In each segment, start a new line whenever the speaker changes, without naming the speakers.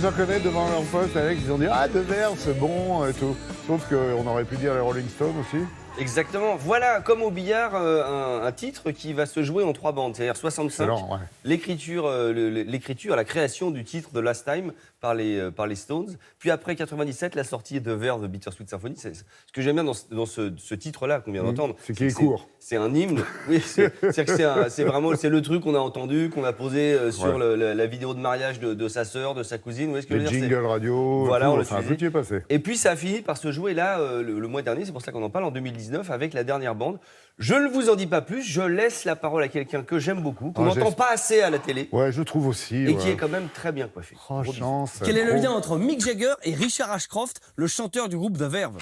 j'en connais devant leur poste, Alex, ils ont dit « Ah, De Verve, c'est bon » et tout. Sauf qu'on aurait pu dire les Rolling Stones aussi.
Exactement. Voilà, comme au billard, un titre qui va se jouer en 3 bandes. C'est-à-dire 65,
Excellent, ouais.
l'écriture, la création du titre de Last Time par les Stones. Puis après 97, la sortie de Verve, Bittersweet Symphony. Ce que j'aime bien dans ce titre-là qu'on vient d'entendre,
c'est qu'il est court.
C'est un hymne. Oui, c'est vraiment le truc qu'on a entendu, qu'on a posé sur la vidéo de mariage de sa sœur, de sa cousine. Vous voyez ce que je veux dire,
jingle radio,
voilà,
tout, enfin, tout y est passé.
Et puis ça a fini par se jouer là le mois dernier, c'est pour ça qu'on en parle, en 2019, avec la dernière bande. Je ne vous en dis pas plus, je laisse la parole à quelqu'un que j'aime beaucoup, qu'on n'entend pas assez à la télé.
Ouais, je trouve aussi.
Et qui est quand même très bien coiffé.
Franchement,
quel est le lien entre Mick Jagger et Richard Ashcroft, le chanteur du groupe The Verve?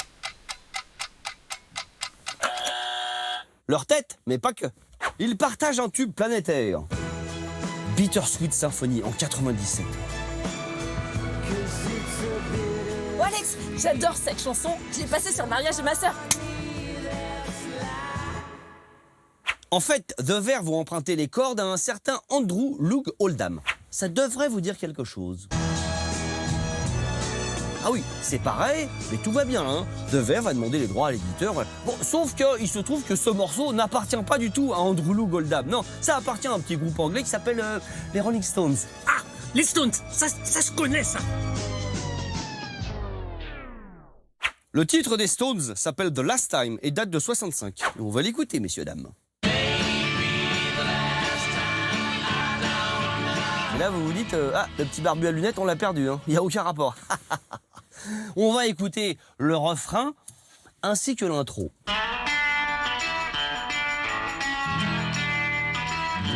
Leur tête, mais pas que. Ils partagent un tube planétaire. Bittersweet Symphony en 97.
Oh Alex, j'adore cette chanson. Je l'ai passée sur le mariage de ma sœur.
En fait, The Verve vont emprunter les cordes à un certain Andrew Loog Oldham. Ça devrait vous dire quelque chose. Ah oui, c'est pareil, mais tout va bien, hein. The Verve a demandé les droits à l'éditeur. Ouais. Bon, sauf qu'il se trouve que ce morceau n'appartient pas du tout à Andrew Loog Oldham. Non, ça appartient à un petit groupe anglais qui s'appelle les Rolling Stones.
Ah, les Stones, ça se connaît, ça.
Le titre des Stones s'appelle The Last Time et date de 65. Et on va l'écouter, messieurs, dames. Et là, vous vous dites, ah, le petit barbu à lunettes, on l'a perdu, hein. Il n'y a aucun rapport. On va écouter le refrain ainsi que l'intro.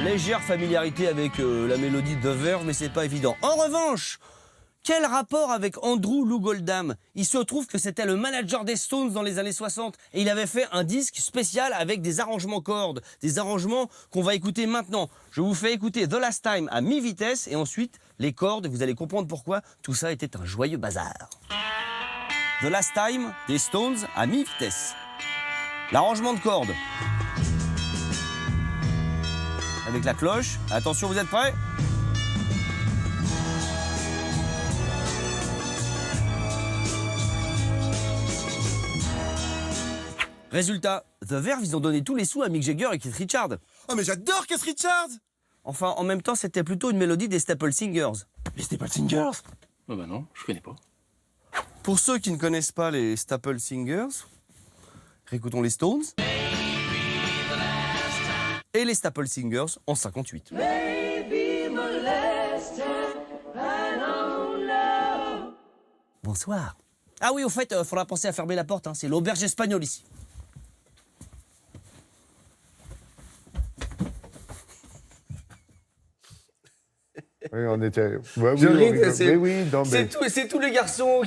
Légère familiarité avec la mélodie de The Verve, mais c'est pas évident. En revanche, quel rapport avec Andrew Loog Oldham? Il se trouve que c'était le manager des Stones dans les années 60 et il avait fait un disque spécial avec des arrangements cordes, des arrangements qu'on va écouter maintenant. Je vous fais écouter The Last Time à mi-vitesse et ensuite les cordes, vous allez comprendre pourquoi tout ça était un joyeux bazar. The Last Time des Stones à mi-vitesse. L'arrangement de cordes. Avec la cloche. Attention, vous êtes prêts ? Résultat, The Verve, ils ont donné tous les sous à Mick Jagger et Keith Richards.
Oh mais j'adore Keith Richards.
Enfin, en même temps, c'était plutôt une mélodie des Staple Singers.
Les Staple Singers?
Oh bah non, je connais pas.
Pour ceux qui ne connaissent pas les Staple Singers, réécoutons les Stones. Et les Staple Singers en 58. Bonsoir. Ah oui, au fait, faudra penser à fermer la porte, hein. C'est l'auberge espagnole ici.
Oui, on était. Ouais,
Je ris, c'est tous les garçons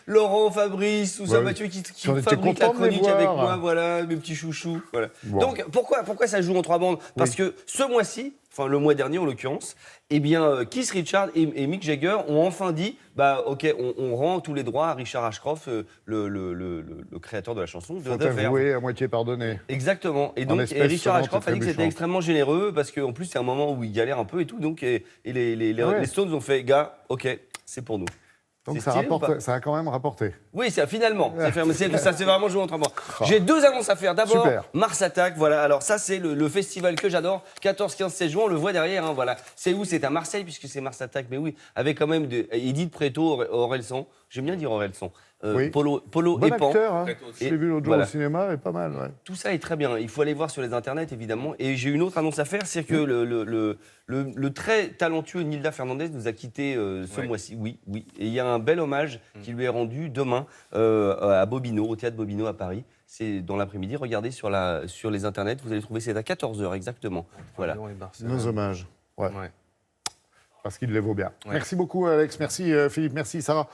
Laurent, Fabrice, tout ça, Mathieu, qui fabriquent la chronique avec moi, voilà, mes petits chouchous. Voilà. Bon. Donc, pourquoi ça joue en 3 bandes? Parce que ce mois-ci, enfin le mois dernier en l'occurrence, eh bien, Keith Richards et Mick Jagger ont enfin dit, bah ok, on rend tous les droits à Richard Ashcroft, le créateur de la chanson, de The Verve.
Avoué, à moitié pardonné.
Exactement. Et donc, Richard Ashcroft a dit que c'était extrêmement généreux parce qu'en plus c'est un moment où il galère un peu et tout, donc les Stones ont fait, gars, ok, c'est pour nous.
Donc ça a quand même rapporté.
Oui, finalement. Ça s'est vraiment joué entre moi. J'ai 2 annonces à faire. D'abord, Mars Attack. Voilà. Alors ça, c'est le festival que j'adore. 14, 15, 16 juin, on le voit derrière. Hein, voilà. C'est où? C'est à Marseille puisque c'est Mars Attack. Mais oui, avec quand même Edith Preto, Orelsan. J'aime bien dire Orelsan.
Oui.
Polo
bon
et Pan.
Acteur, hein. Je l'ai vu l'autre jour au cinéma, et pas mal. Ouais.
Tout ça est très bien. Il faut aller voir sur les internets, évidemment. Et j'ai une autre annonce à faire, c'est que le très talentueux Nilda Fernandez nous a quittés ce mois-ci. Oui. Et il y a un bel hommage qui lui est rendu demain à Bobino, au théâtre Bobino à Paris. C'est dans l'après-midi. Regardez sur les internets, vous allez trouver, c'est à 14h exactement. Voilà.
Nos hommages. Ouais. Parce qu'il les vaut bien. Ouais. Merci beaucoup, Alex. Merci, Philippe. Merci, Sarah.